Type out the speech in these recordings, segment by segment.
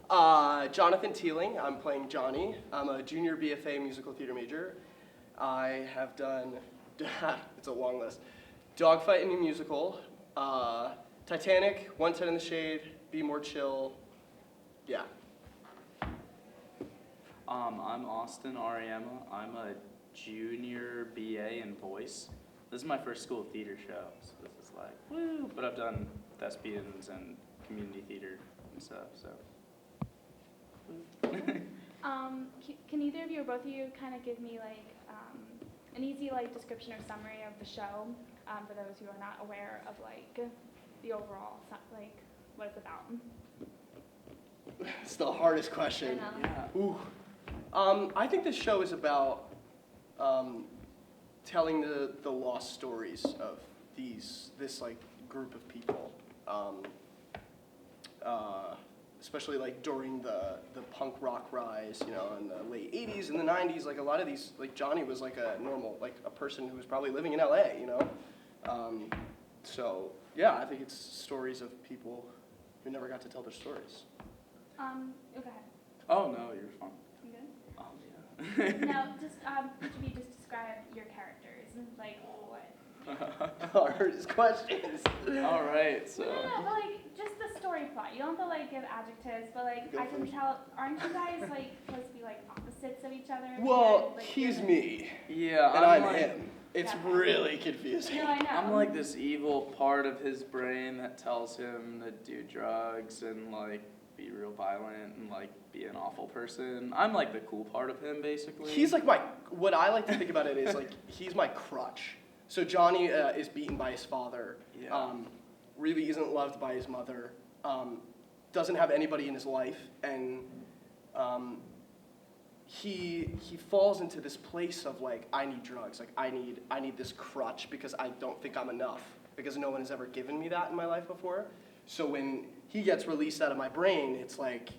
Jonathan Teeling. I'm playing Johnny. I'm a junior BFA musical theater major. I have done, it's a long list, Dogfight in a Musical, Titanic, One Ten in the Shade, Be More Chill, yeah. I'm Austin Ariema. I'm a junior BA in voice. This is my first school theater show, so this is like, woo! But I've done thespians and community theater and stuff, so. Can either of you or both of you kind of give me like an easy like description or summary of the show for those who are not aware of like the overall like what it's about? It's the hardest question. I know. Yeah. Ooh. I think this show is about telling the lost stories of this like group of people. Especially like during the punk rock rise, you know, in the late 80s and the 90s, like a lot of these, like Johnny was like a normal, like a person who was probably living in LA, you know? So yeah, I think it's stories of people who never got to tell their stories. Go ahead. Oh, no, you're fine. You good? Oh, yeah. Now, just each of you just describe your characters, like what? Hardest questions. All right, so. No, but like just the story plot. You don't have to like give adjectives, but like Go I can first. tell. Aren't you guys like supposed to be like opposites of each other? Well, Like, he's you're- me, Yeah, and I'm like, him. It's Yeah. really confusing. No, I know. I'm like this evil part of his brain that tells him to do drugs and like be real violent and like be an awful person. I'm like the cool part of him, basically. He's like what I like to think about it is like, he's my crutch. So Johnny is beaten by his father, Yeah. really isn't loved by his mother, doesn't have anybody in his life, and he falls into this place of like, I need drugs, like I need this crutch because I don't think I'm enough, because no one has ever given me that in my life before. So when he gets released out of my brain, it's like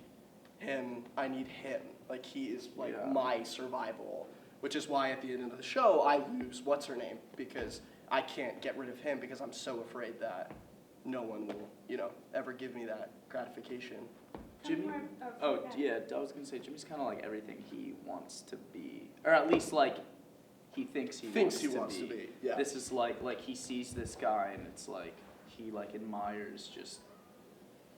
I need him, like he is like Yeah. my survival. Which is why at the end of the show, I lose what's her name, because I can't get rid of him because I'm so afraid that no one will, you know, ever give me that gratification. Tell me Jimmy? more- Oh, okay. yeah, I was gonna say, Jimmy's kind of like everything he wants to be. Or at least like, he thinks he wants to be. Yeah. This is like he sees this guy and it's like, he like admires just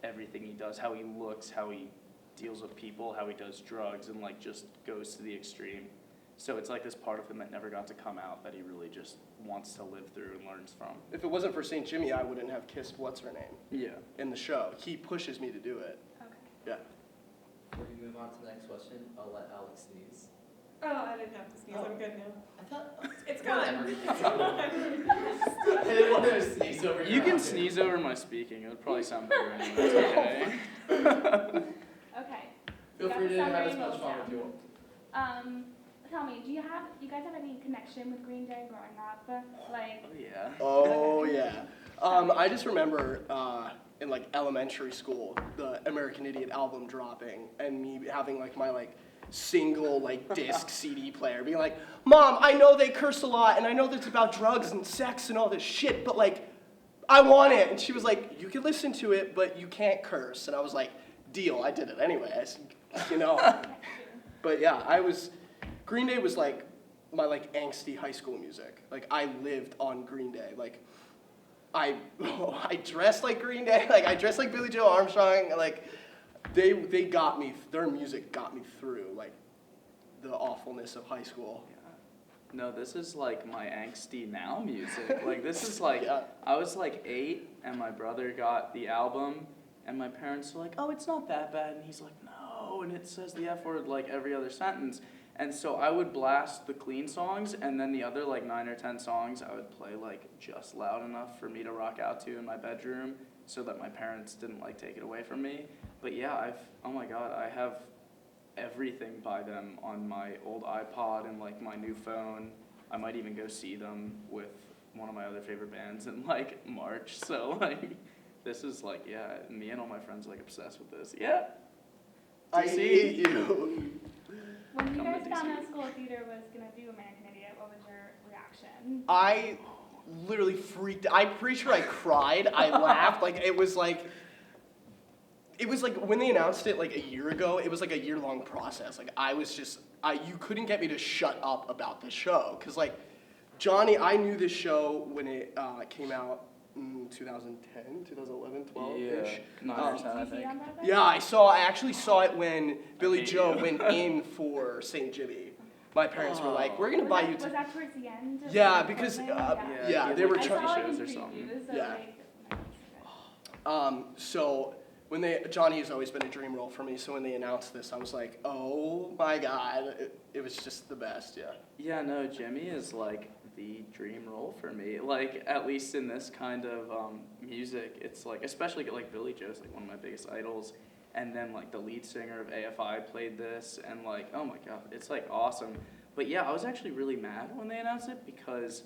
everything he does, how he looks, how he deals with people, how he does drugs, and like just goes to the extreme. So it's like this part of him that never got to come out that he really just wants to live through and learns from. If it wasn't for St. Jimmy, I wouldn't have kissed what's her name Yeah. in the show. He pushes me to do it. Okay. Yeah. Before we move on to the next question, I'll let Alex sneeze. Oh, I didn't have to sneeze. I'm good now. I thought It's gone. I didn't want to sneeze over You your can mouth. sneeze over my speaking. It would probably sound better anyway. It's okay. Okay. Feel Got free the to have summary as much notes fun down. as you want. Tell me, do you guys have any connection with Green Day growing up? Like, Oh, yeah. Oh yeah. I just remember in like elementary school, the American Idiot album dropping, and me having like my like single like disc CD player, being like, "Mom, I know they curse a lot, and I know that it's about drugs and sex and all this shit, but like, I want it." And she was like, "You can listen to it, but you can't curse." And I was like, "Deal." I did it anyway. You know. But yeah, Green Day was like my like angsty high school music. Like I lived on Green Day. Like I dressed like Green Day. Like I dressed like Billy Joe Armstrong. Like they got me. Their music got me through like the awfulness of high school. No, this is like my angsty now music. Like this is like, Yeah. I was like 8 and my brother got the album and my parents were like, "Oh, it's not that bad." And he's like, "No," and it says the F word like every other sentence. And so I would blast the clean songs, and then the other like 9 or 10 songs I would play like just loud enough for me to rock out to in my bedroom so that my parents didn't like take it away from me. But yeah, oh my God, I have everything by them on my old iPod and like my new phone. I might even go see them with one of my other favorite bands in like March. So like, this is like, yeah, me and all my friends are like obsessed with this. Yeah. I DC. hate you. when you Come guys to found DC. out School of Theater was gonna do American Idiot, what was your reaction? I literally freaked. I'm pretty sure I cried. I laughed. Like it was like it was like when they announced it like a year ago, it was like a year-long process. Like you couldn't get me to shut up about this show. Cause like Johnny, I knew this show when it came out in 2010, 2011, 12-ish. Yeah, 9 or 10, I Did you see it think. on Broadway? Yeah, I actually saw it when Billy hate Joe you. went in for St. Jimmy. My parents were like, "We're gonna Was buy that- you." Was that towards the end? Of Yeah, the because thing? yeah, they were I trying. saw like in shows or something. previews, so Yeah. like. So when Johnny has always been a dream role for me. So when they announced this, I was like, "Oh my god!" It was just the best. Yeah. Yeah, no, Jimmy is like the dream role for me. Like, at least in this kind of music, it's like, especially like Billy Joe's like one of my biggest idols. And then like the lead singer of AFI played this, and like, oh my god, it's like awesome. But yeah, I was actually really mad when they announced it because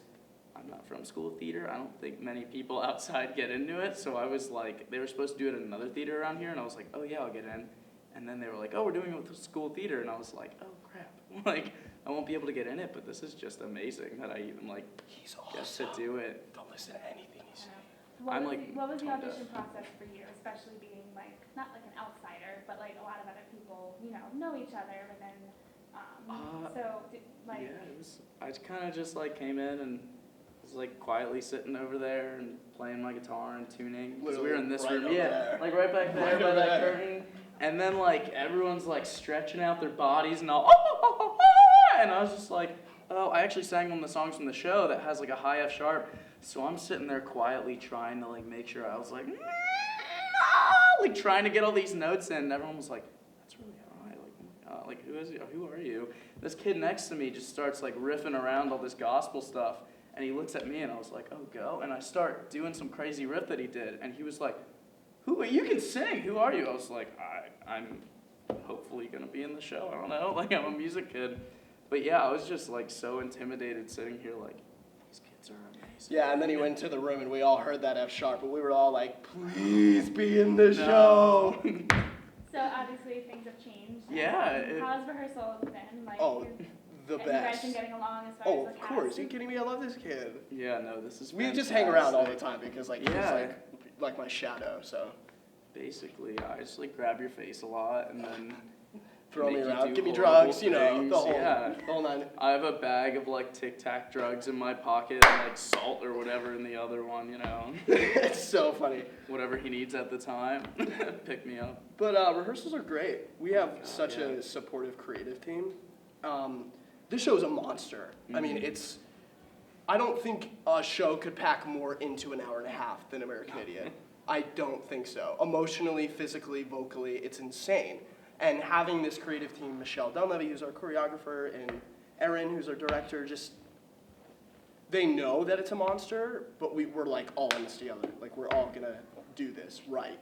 I'm not from school theater. I don't think many people outside get into it. So I was like, they were supposed to do it at another theater around here, and I was like, oh yeah, I'll get in. And then they were like, oh, we're doing it with the school theater, and I was like, oh crap, like I won't be able to get in it. But this is just amazing that I even like He's get awesome. to do it. Don't listen to anything he says. I'm, like, What was the tone deaf. audition process for you, especially being like, not like an outsider, but like a lot of other people, know each other, but then, Yeah, it was. I kind of just like came in and was like quietly sitting over there and playing my guitar and tuning because we were in this Literally room, right over yeah, there. like right back there Right by over that there. curtain. And then like everyone's like stretching out their bodies and all, and I was just like, oh, I actually sang one of the songs from the show that has like a high F sharp, so I'm sitting there quietly trying to like make sure I was like, like trying to get all these notes in. And everyone was like, that's really high, like oh my god, like who are you? This kid next to me just starts like riffing around all this gospel stuff, and he looks at me and I was like, oh go, and I start doing some crazy riff that he did, and he was like, who, you can sing, who are you? I was like, I'm hopefully gonna be in the show, I don't know, like I'm a music kid. But yeah, I was just like so intimidated sitting here like, these kids are amazing. Yeah, and then he went to the room and we all heard that F sharp, but we were all like, "Please be in the No. show." So obviously things have changed. Yeah, it- How's rehearsals been? Like, Oh, the have you guys best. been getting along as far Oh, as of the course. cast? Are you kidding me? I love this kid. Yeah, no, this is We just hang around all the fantastic. time because like Yeah. he's like my shadow. So Basically, I just like grab your face a lot and then throw me make you around, do give me horrible drugs, the things, whole yeah. the whole nine. I have a bag of like Tic Tac drugs in my pocket and like salt or whatever in the other one, It's so funny. whatever he needs at the time. Pick me up. But rehearsals are great. We have such yeah. a supportive creative team. This show is a monster. I mean, Mhm. I don't think a show could pack more into an hour and a half than American Idiot. I don't think so. Emotionally, physically, vocally, it's insane. And having this creative team, Michelle Dunleavy, who's our choreographer, and Erin, who's our director, they know that it's a monster, but we're like all in this together. Like we're all gonna do this right.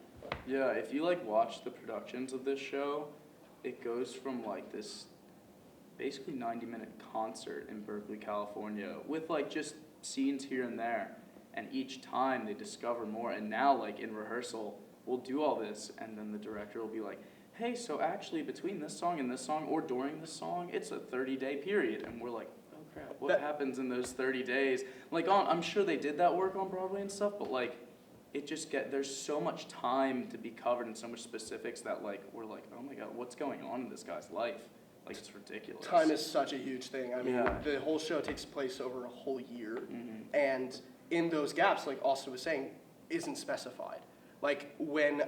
Yeah, if you like watch the productions of this show, it goes from like this basically 90-minute concert in Berkeley, California with like just scenes here and there. And each time they discover more. And now like in rehearsal, we'll do all this and then the director will be like, hey, so actually between this song and this song or during this song, it's a 30-day period. And we're like, oh crap, what happens in those 30 days? Like I'm sure they did that work on Broadway and stuff, but like there's so much time to be covered and so much specifics that like we're like, oh my god, what's going on in this guy's life? Like it's ridiculous. Time is such a huge thing. I mean, Yeah. the whole show takes place over a whole year. Mhm. And in those gaps, like Austin was saying, isn't specified. Like when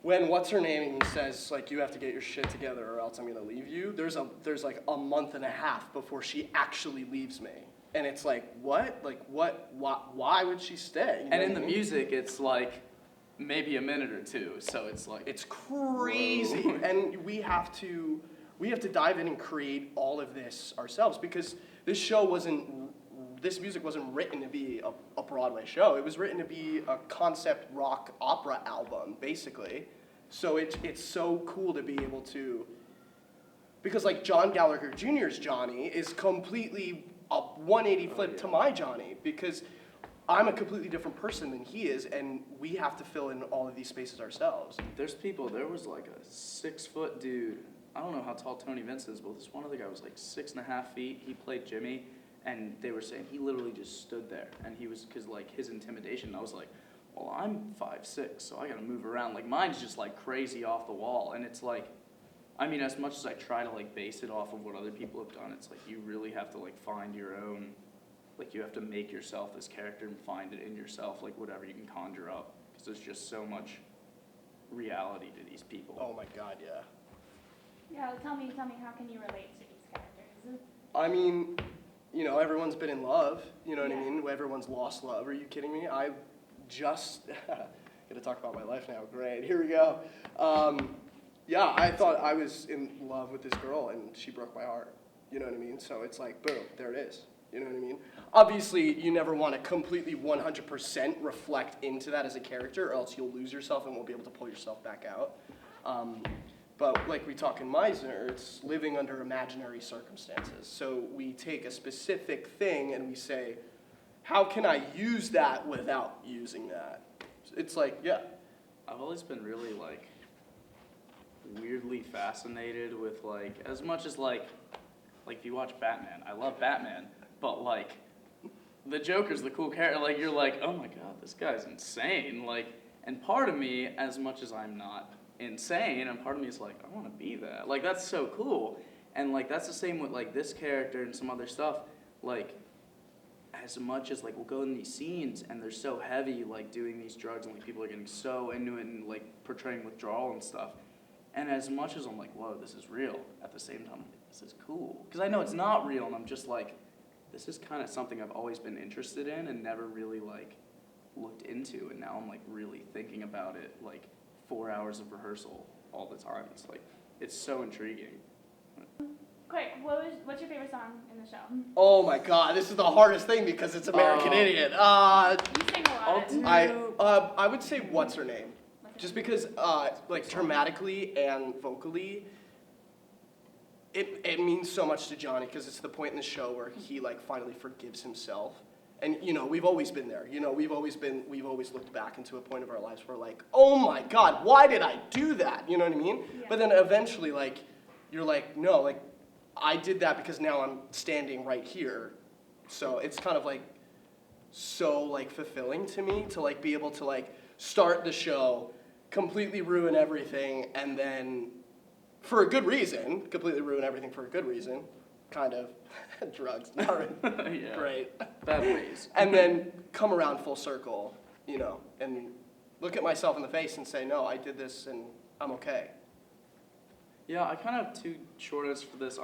what's her name says like you have to get your shit together or else I'm gonna leave you. There's like a month and a half before she actually leaves me, and it's like what? Like what? Why would she stay? You know And in what the I mean? music, it's like maybe a minute or two, so it's like It's crazy, Whoa. and we have to dive in and create all of this ourselves because this music wasn't written to be a Broadway show. It was written to be a concept rock opera album, basically. So it's so cool to be able to, because like John Gallagher Jr.'s Johnny is completely a 180 flip to my Johnny because I'm a completely different person than he is, and we have to fill in all of these spaces ourselves. there was like a 6-foot dude. I don't know how tall Tony Vince is, but this one other guy was like 6.5 feet. He played Jimmy, and they were saying he literally just stood there, and he was, because like his intimidation, I was like, well, I'm 5'6", so I gotta move around. Like, mine's just like crazy off the wall. And it's like, I mean, as much as I try to like base it off of what other people have done, it's like you really have to like find your own, like you have to make yourself this character and find it in yourself, like whatever you can conjure up. Because there's just so much reality to these people. Oh my God, yeah. Yeah, tell me, how can you relate to these characters? I mean, you know, everyone's been in love. You know what I Yeah. mean? Everyone's lost love. Are you kidding me? I just gonna talk about my life now. Great. Here we go. Yeah, I thought I was in love with this girl, and she broke my heart. You know what I mean? So it's like, boom, there it is. You know what I mean? Obviously, you never want to completely 100% reflect into that as a character, or else you'll lose yourself and won't be able to pull yourself back out. But like we talk in Meisner, it's living under imaginary circumstances. So we take a specific thing and we say, how can I use that without using that? It's like, yeah. I've always been really like weirdly fascinated with like, as much as like if you watch Batman, I love Batman, but like the Joker's the cool character. Like you're like, oh my God, this guy's insane. Like, and part of me, as much as I'm not insane, and part of me is like, I want to be that. Like that's so cool. And like that's the same with like this character and some other stuff. Like as much as like we'll go in these scenes and they're so heavy, like doing these drugs and like people are getting so into it and like portraying withdrawal and stuff. And as much as I'm like, whoa, this is real, at the same time, I'm like, this is cool. Because I know it's not real, and I'm just like, this is kind of something I've always been interested in and never really like looked into. And now I'm like really thinking about it, like 4 hours of rehearsal all the time. It's like, it's so intriguing. Quick, what's your favorite song in the show? Oh my God, this is the hardest thing because it's American Idiot. You sing a lot. I would say What's Her Name? What's her Just name? because, like, dramatically and vocally, it means so much to Johnny because it's the point in the show where he, like, finally forgives himself. And, you know, we've always been there. You know, we've always looked back into a point of our lives where, like, oh my God, why did I do that? You know what I mean? Yeah. But then eventually, like, you're like, no, like, I did that because now I'm standing right here. So it's kind of, like, so, like, fulfilling to me to, like, be able to, like, start the show, completely ruin everything, and then, for a good reason, completely ruin everything for a good reason, kind of, drugs, not really Yeah. great, Bad ways. and then come around full circle, you know, and look at myself in the face and say, no, I did this and I'm okay. Yeah, I kind of have two short answers for this.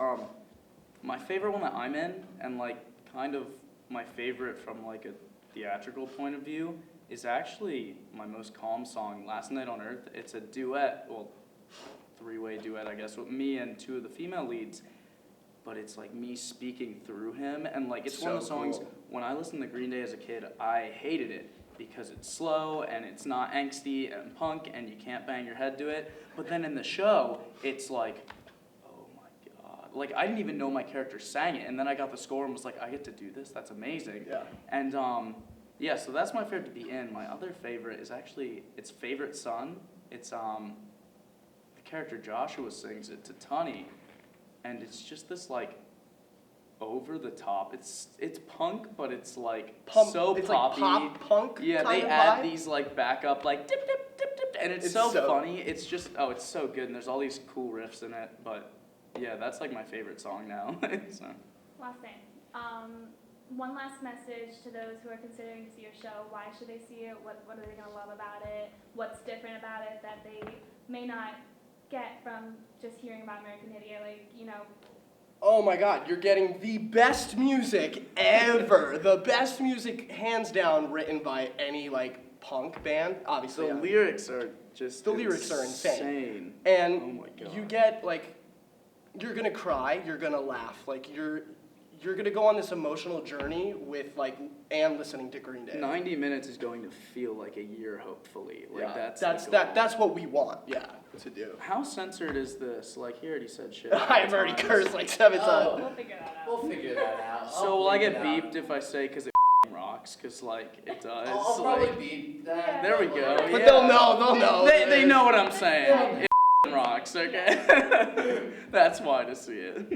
My favorite one that I'm in, and like kind of my favorite from like a theatrical point of view, is actually my most calm song, Last Night on Earth. It's a duet, well, three-way duet, I guess, with me and two of the female leads. But it's like me speaking through him, and like it's one of the So songs, cool. when I listened to Green Day as a kid, I hated it because it's slow and it's not angsty and punk and you can't bang your head to it. But then in the show, it's like, oh my God. Like I didn't even know my character sang it, and then I got the score and was like, I get to do this, that's amazing. Yeah. And yeah, so that's my favorite to be in. My other favorite is actually, it's Favorite Son. It's the character Joshua sings it to Tunny. And it's just this like over the top. It's punk, but it's like so it's poppy. like pop punk. Yeah, kind they of add vibe. these like backup like dip dip dip dip, and it's so funny. It's just it's so good, and there's all these cool riffs in it. But yeah, that's like my favorite song now. So. Last thing. One last message to those who are considering to see your show. Why should they see it? What are they going to love about it? What's different about it that they may not get from just hearing about American Idiot? Like, you know. Oh my God, you're getting the best music ever. The best music, hands down, written by any like punk band. Obviously, The lyrics are just The lyrics are insane. insane. and Oh my God. you get like, you're gonna cry, you're gonna laugh, like you're gonna go on this emotional journey with like and listening to Green Day. 90 minutes is going to feel like a year, hopefully. Like Yeah, that's the goal. that's what we want. Yeah, to do. How censored is this? Like, he already said shit. I've already times. cursed like 7 times. Oh. We'll figure that out. We'll figure that out. So will I get bleep it out. beeped if I say because it rocks? Because like it does. I'll like, probably beep that. There we go. But yeah. they'll know. They know what I'm saying. It rocks. Okay. That's why to see it.